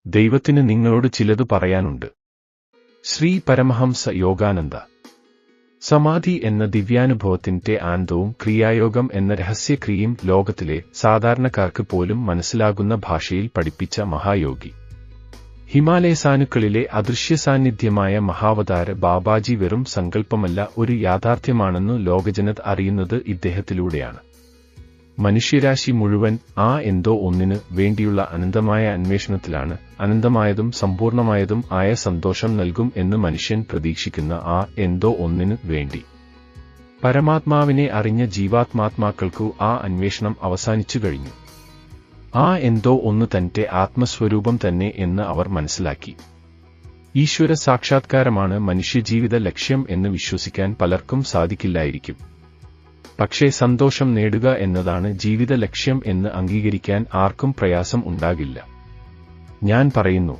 ദൈവത്തിന് നിങ്ങളോട് ചിലതു പറയാനുണ്ട്. ശ്രീ പരമഹംസ യോഗാനന്ദ. സമാധി എന്ന ദിവ്യാനുഭവത്തിന്റെ ആനന്ദവും ക്രിയായോഗം എന്ന രഹസ്യക്രിയയും ലോകത്തിലെ സാധാരണക്കാർക്ക് പോലും മനസ്സിലാകുന്ന ഭാഷയിൽ പഠിപ്പിച്ച മഹായോഗി. ഹിമാലയസാനുക്കളിലെ അദൃശ്യസാന്നിധ്യമായ മഹാവതാര ബാബാജി വെറും സങ്കല്പമല്ല, ഒരു യാഥാർത്ഥ്യമാണെന്നു ലോകജനത അറിയുന്നത് ഇദ്ദേഹത്തിലൂടെയാണ്. മനുഷ്യരാശി മുഴുവൻ ആ എന്തോ ഒന്നിനു വേണ്ടിയുള്ള അനന്തമായ അന്വേഷണത്തിലാണ്. അനന്തമായതും സമ്പൂർണമായതും ആയ സന്തോഷം നൽകും എന്ന് മനുഷ്യൻ പ്രതീക്ഷിക്കുന്ന ആ എന്തോ ഒന്നിനു വേണ്ടി പരമാത്മാവിനെ അറിഞ്ഞ ജീവാത്മാത്മാക്കൾക്കു ആ അന്വേഷണം അവസാനിച്ചു കഴിഞ്ഞു. ആ എന്തോ ഒന്ന് തന്റെ ആത്മസ്വരൂപം തന്നെ എന്ന് അവർ മനസ്സിലാക്കി. ഈശ്വര സാക്ഷാത്കാരമാണ് മനുഷ്യജീവിത ലക്ഷ്യം എന്ന് വിശ്വസിക്കാൻ പലർക്കും സാധിക്കില്ലായിരിക്കും. പക്ഷേ സന്തോഷം നേടുക എന്നതാണ് ജീവിത ലക്ഷ്യം എന്ന് അംഗീകരിക്കാൻ ആർക്കും പ്രയാസം ഉണ്ടാകില്ല. ഞാൻ പറയുന്നു,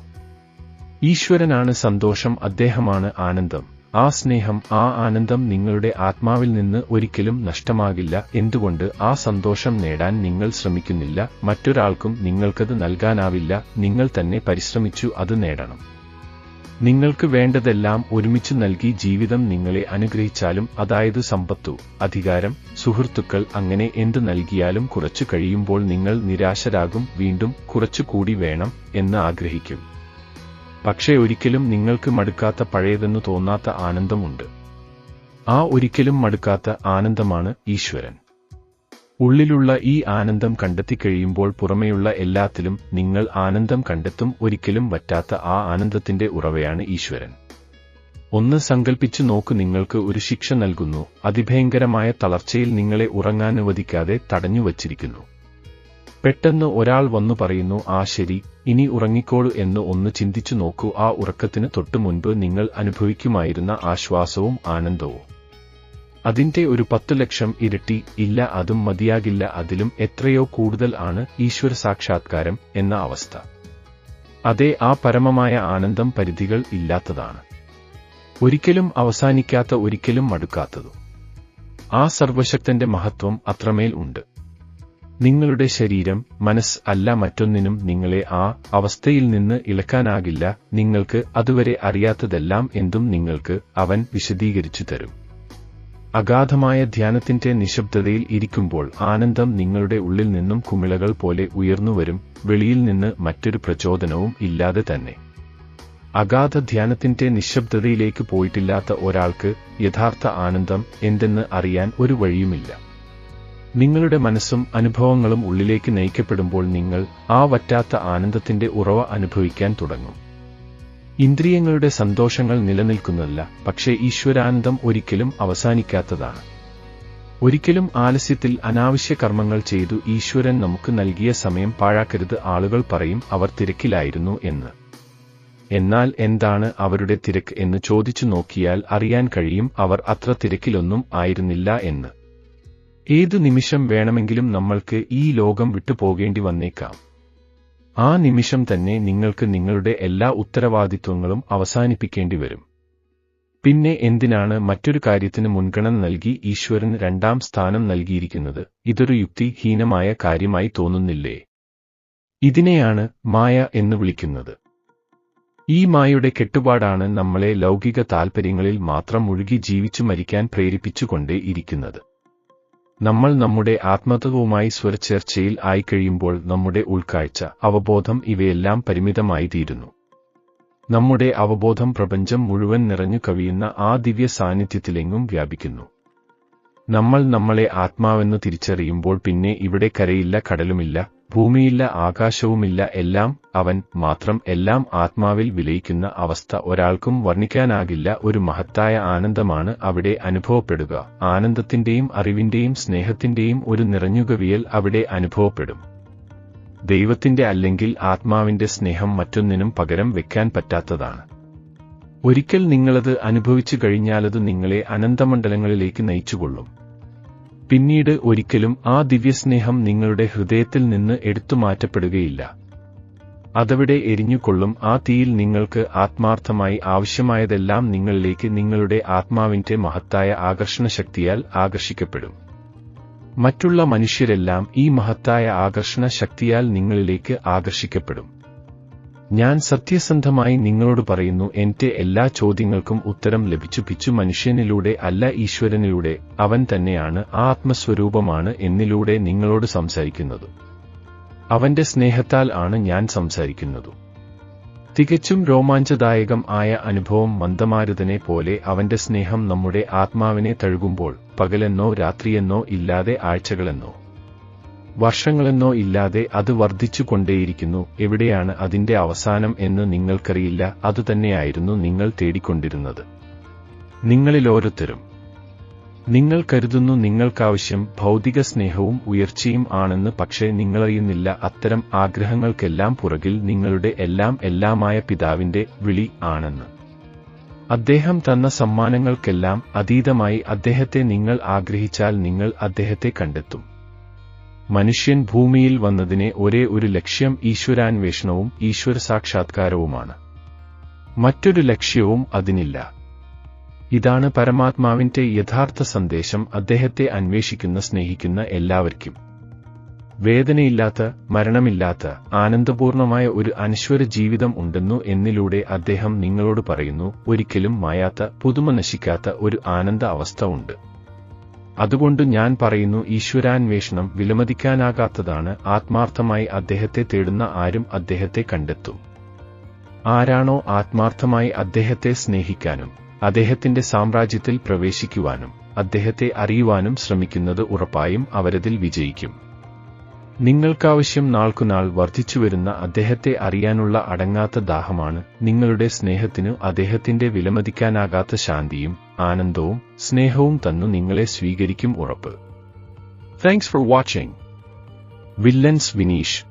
ഈശ്വരനാണ് സന്തോഷം, അദ്ദേഹമാണ് ആനന്ദം. ആ സ്നേഹം, ആ ആനന്ദം നിങ്ങളുടെ ആത്മാവിൽ നിന്ന് ഒരിക്കലും നഷ്ടമാകില്ല. എന്തുകൊണ്ട് ആ സന്തോഷം നേടാൻ നിങ്ങൾ ശ്രമിക്കുന്നില്ല? മറ്റൊരാൾക്കും നിങ്ങൾക്കത് നൽകാനാവില്ല. നിങ്ങൾ തന്നെ പരിശ്രമിച്ചു അത് നേടണം. നിങ്ങൾക്ക് വേണ്ടതെല്ലാം ഒരുമിച്ച് നൽകി ജീവിതം നിങ്ങളെ അനുഗ്രഹിച്ചാലും, അതായത് സമ്പത്തു, അധികാരം, സുഹൃത്തുക്കൾ, അങ്ങനെ എന്തു നൽകിയാലും കുറച്ചു കഴിയുമ്പോൾ നിങ്ങൾ നിരാശരാകും. വീണ്ടും കുറച്ചുകൂടി വേണം എന്ന് ആഗ്രഹിക്കും. പക്ഷേ ഒരിക്കലും നിങ്ങൾക്ക് മടുക്കാത്ത, പഴയതെന്നു തോന്നാത്ത ആനന്ദമുണ്ട്. ആ ഒരിക്കലും മടുക്കാത്ത ആനന്ദമാണ് ഈശ്വരൻ. ഉള്ളിലുള്ള ഈ ആനന്ദം കണ്ടെത്തിക്കഴിയുമ്പോൾ പുറമെയുള്ള എല്ലാത്തിലും നിങ്ങൾ ആനന്ദം കണ്ടെത്തും. ഒരിക്കലും വറ്റാത്ത ആ ആനന്ദത്തിന്റെ ഉറവയാണ് ഈശ്വരൻ. ഒന്ന് സങ്കൽപ്പിച്ചു നോക്കൂ, നിങ്ങൾക്ക് ഒരു ശിക്ഷ നൽകുന്നു. അതിഭയങ്കരമായ തളർച്ചയിൽ നിങ്ങളെ ഉറങ്ങാനുവദിക്കാതെ തടഞ്ഞുവച്ചിരിക്കുന്നു. പെട്ടെന്ന് ഒരാൾ വന്നു പറയുന്നു, ആ ശരി, ഇനി ഉറങ്ങിക്കോളൂ എന്ന്. ഒന്ന് ചിന്തിച്ചു നോക്കൂ, ആ ഉറക്കത്തിന് തൊട്ടു മുൻപ് നിങ്ങൾ അനുഭവിക്കുമായിരുന്ന ആശ്വാസവും ആനന്ദവും. അതിന്റെ ഒരു 10 ലക്ഷം ഇരട്ടി. ഇല്ല, അതും മതിയാകില്ല. അതിലും എത്രയോ കൂടുതൽ ആണ് ഈശ്വര സാക്ഷാത്കാരം എന്ന അവസ്ഥ. അതെ, ആ പരമമായ ആനന്ദം പരിധികൾ ഇല്ലാത്തതാണ്. ഒരിക്കലും അവസാനിക്കാത്ത, ഒരിക്കലും മടുക്കാത്തതും. ആ സർവശക്തന്റെ മഹത്വം അത്രമേൽ ഉണ്ട്. നിങ്ങളുടെ ശരീരം, മനസ്സ് അല്ല മറ്റൊന്നിനും നിങ്ങളെ ആ അവസ്ഥയിൽ നിന്ന് ഇളക്കാനാകില്ല. നിങ്ങൾക്ക് അതുവരെ അറിയാത്തതെല്ലാം എന്തും നിങ്ങൾക്ക് അവൻ വിശദീകരിച്ചു തരും. അഗാധമായ ധ്യാനത്തിന്റെ നിശബ്ദതയിൽ ഇരിക്കുമ്പോൾ ആനന്ദം നിങ്ങളുടെ ഉള്ളിൽ നിന്നും കുമിളകൾ പോലെ ഉയർന്നുവരും, വെളിയിൽ നിന്ന് മറ്റൊരു പ്രചോദനവും ഇല്ലാതെ തന്നെ. അഗാധ ധ്യാനത്തിന്റെ നിശബ്ദതയിലേക്ക് പോയിട്ടില്ലാത്ത ഒരാൾക്ക് യഥാർത്ഥ ആനന്ദം എന്തെന്ന് അറിയാൻ ഒരു വഴിയുമില്ല. നിങ്ങളുടെ മനസ്സും അനുഭവങ്ങളും ഉള്ളിലേക്ക് നയിക്കപ്പെടുമ്പോൾ നിങ്ങൾ ആ വറ്റാത്ത ആനന്ദത്തിന്റെ ഉറവ അനുഭവിക്കാൻ തുടങ്ങും. ഇന്ദ്രിയങ്ങളുടെ സന്തോഷങ്ങൾ നിലനിൽക്കുന്നതല്ല, പക്ഷേ ഈശ്വരാനന്ദം ഒരിക്കലും അവസാനിക്കാത്തതാണ്. ഒരിക്കലും ആലസ്യത്തിൽ അനാവശ്യ കർമ്മങ്ങൾ ചെയ്തു ഈശ്വരൻ നമുക്ക് നൽകിയ സമയം പാഴാക്കരുത്. ആളുകൾ പറയും അവർ തിരക്കിലായിരുന്നു എന്ന്. എന്നാൽ എന്താണ് അവരുടെ തിരക്ക് എന്ന് ചോദിച്ചു നോക്കിയാൽ അറിയാൻ കഴിയും, അവർ അത്ര തിരക്കിലൊന്നും ആയിരുന്നില്ല എന്ന്. ഏതു നിമിഷം വേണമെങ്കിലും നമ്മൾക്ക് ഈ ലോകം വിട്ടുപോകേണ്ടി വന്നേക്കാം. ആ നിമിഷം തന്നെ നിങ്ങൾക്ക് നിങ്ങളുടെ എല്ലാ ഉത്തരവാദിത്വങ്ങളും അവസാനിപ്പിക്കേണ്ടി വരും. പിന്നെ എന്തിനാണ് മറ്റൊരു കാര്യത്തിന് മുൻഗണന നൽകി ഈശ്വരന് 2ാം സ്ഥാനം നൽകിയിരിക്കുന്നത്? ഇതൊരു യുക്തിഹീനമായ കാര്യമായി തോന്നുന്നില്ലേ? ഇതിനെയാണ് മായ എന്ന് വിളിക്കുന്നത്. ഈ മായയുടെ കെട്ടുപാടാണ് നമ്മളെ ലൗകിക താൽപര്യങ്ങളിൽ മാത്രം മുഴുകി ജീവിച്ചു മരിക്കാൻ പ്രേരിപ്പിച്ചുകൊണ്ടേ ഇരിക്കുന്നത്. നമ്മൾ നമ്മുടെ ആത്മതത്വവുമായി സ്വരച്ചേർച്ചയിൽ ആയിക്കഴിയുമ്പോൾ നമ്മുടെ ഉൾക്കാഴ്ച, അവബോധം ഇവയെല്ലാം പരിമിതമായി തീരുന്നു. നമ്മുടെ അവബോധം പ്രപഞ്ചം മുഴുവൻ നിറഞ്ഞു കവിയുന്ന ആ ദിവ്യ സാന്നിധ്യത്തിലെങ്ങും വ്യാപിക്കുന്നു. നമ്മൾ നമ്മളെ ആത്മാവെന്നു തിരിച്ചറിയുമ്പോൾ പിന്നെ ഇവിടെ കരയില്ല, കടലുമില്ല, ഭൂമിയില്ല, ആകാശവുമില്ല. എല്ലാം അവൻ മാത്രം, എല്ലാം ആത്മാവിൽ വിലയിക്കുന്ന അവസ്ഥ ഒരാൾക്കും വർണ്ണിക്കാനാകില്ല. ഒരു മഹത്തായ ആനന്ദമാണ് അവിടെ അനുഭവപ്പെടുക. ആനന്ദത്തിന്റെയും അറിവിന്റെയും സ്നേഹത്തിന്റെയും ഒരു നിറഞ്ഞുകവിയൽ അവിടെ അനുഭവപ്പെടും. ദൈവത്തിന്റെ അല്ലെങ്കിൽ ആത്മാവിന്റെ സ്നേഹം മറ്റൊന്നിനും പകരം വെക്കാൻ പറ്റാത്തതാണ്. ഒരിക്കൽ നിങ്ങളത് അനുഭവിച്ചു കഴിഞ്ഞാലത് നിങ്ങളെ അനന്തമണ്ഡലങ്ങളിലേക്ക് നയിച്ചുകൊള്ളും. പിന്നീട് ഒരിക്കലും ആ ദിവ്യസ്നേഹം നിങ്ങളുടെ ഹൃദയത്തിൽ നിന്ന് എടുത്തുമാറ്റപ്പെടുകയില്ല. അതവിടെ എരിഞ്ഞുകൊള്ളും. ആ തീയിൽ നിങ്ങൾക്ക് ആത്മാർത്ഥമായി ആവശ്യമായതെല്ലാം നിങ്ങളിലേക്ക് നിങ്ങളുടെ ആത്മാവിന്റെ മഹത്തായ ആകർഷണശക്തിയാൽ ആകർഷിക്കപ്പെടും. മറ്റുള്ള മനുഷ്യരെല്ലാം ഈ മഹത്തായ ആകർഷണ ശക്തിയാൽ നിങ്ങളിലേക്ക് ആകർഷിക്കപ്പെടും. ഞാൻ സത്യസന്ധമായി നിങ്ങളോട് പറയുന്നു, എന്റെ എല്ലാ ചോദ്യങ്ങൾക്കും ഉത്തരം ലഭിച്ചു മനുഷ്യനിലൂടെ അല്ല, ഈശ്വരനിലൂടെ. അവൻ തന്നെയാണ്, ആ ആത്മസ്വരൂപമാണ് എന്നിലൂടെ നിങ്ങളോട് സംസാരിക്കുന്നത്. അവന്റെ സ്നേഹത്താൽ ആണ് ഞാൻ സംസാരിക്കുന്നത്. തികച്ചും രോമാഞ്ചദായകം ആയ അനുഭവം. മന്ദമാരുതനെ പോലെ അവന്റെ സ്നേഹം നമ്മുടെ ആത്മാവിനെ തഴുകുമ്പോൾ, പകലെന്നോ രാത്രിയെന്നോ ഇല്ലാതെ, ആഴ്ചകളെന്നോ വർഷങ്ങളെന്നോ ഇല്ലാതെ അത് വർദ്ധിച്ചുകൊണ്ടേയിരിക്കുന്നു. എവിടെയാണ് അതിന്റെ അവസാനം എന്ന് നിങ്ങൾക്കറിയില്ല. അതുതന്നെയായിരുന്നു നിങ്ങൾ തേടിക്കൊണ്ടിരുന്നത്. നിങ്ങളിലോരോരുത്തരും. നിങ്ങൾ കരുതുന്നു നിങ്ങൾക്കാവശ്യം ഭൗതിക സ്നേഹവും ഉയർച്ചയും ആണെന്ന്, പക്ഷേ നിങ്ങളറിയുന്നില്ല അത്തരം ആഗ്രഹങ്ങൾക്കെല്ലാം പുറകിൽ നിങ്ങളുടെ എല്ലാമായ പിതാവിന്റെ വിളി ആണെന്ന്. അദ്ദേഹം തന്ന സമ്മാനങ്ങൾക്കെല്ലാം അതീതമായി അദ്ദേഹത്തെ നിങ്ങൾ ആഗ്രഹിച്ചാൽ നിങ്ങൾ അദ്ദേഹത്തെ കണ്ടെത്തും. മനുഷ്യൻ ഭൂമിയിൽ വന്നതിനെ ഒരേ ഒരു ലക്ഷ്യം ഈശ്വരാന്വേഷണവും ഈശ്വര സാക്ഷാത്കാരവുമാണ്. മറ്റൊരു ലക്ഷ്യവും അതിനില്ല. ഇതാണ് പരമാത്മാവിന്റെ യഥാർത്ഥ സന്ദേശം. അദ്ദേഹത്തെ അന്വേഷിക്കുന്ന, സ്നേഹിക്കുന്ന എല്ലാവർക്കും വേദനയില്ലാത്ത, മരണമില്ലാത്ത, ആനന്ദപൂർണമായ ഒരു അനശ്വര ജീവിതം ഉണ്ടെന്നു എന്നിലൂടെ അദ്ദേഹം നിങ്ങളോട് പറയുന്നു. ഒരിക്കലും മായാത്ത, പുതുമ നശിക്കാത്ത ഒരു ആനന്ദ അവസ്ഥ ഉണ്ട്. അതുകൊണ്ട് ഞാൻ പറയുന്നു, ഈശ്വരാന്വേഷണം വിലമതിക്കാനാകാത്തതാണ്. ആത്മാർത്ഥമായി അദ്ദേഹത്തെ തേടുന്ന ആരും അദ്ദേഹത്തെ കണ്ടെത്തും. ആരാണോ ആത്മാർത്ഥമായി അദ്ദേഹത്തെ സ്നേഹിക്കാനും അദ്ദേഹത്തിന്റെ സാമ്രാജ്യത്തിൽ പ്രവേശിക്കുവാനും അദ്ദേഹത്തെ അറിയുവാനും ശ്രമിക്കുന്നത്, ഉറപ്പായും അവരതിൽ വിജയിക്കും. നിങ്ങൾക്കാവശ്യം നാൾക്കുനാൾ വർദ്ധിച്ചുവരുന്ന അദ്ദേഹത്തെ അറിയാനുള്ള അടങ്ങാത്ത ദാഹമാണ്. നിങ്ങളുടെ സ്നേഹത്തിനു അദ്ദേഹത്തിന്റെ വിലമതിക്കാനാകാത്ത ശാന്തിയും ആനന്ദവും സ്നേഹവും തന്നു നിങ്ങളെ സ്വീകരിക്കും, ഉറപ്പ്. Thanks for watching. Villains Vineesh.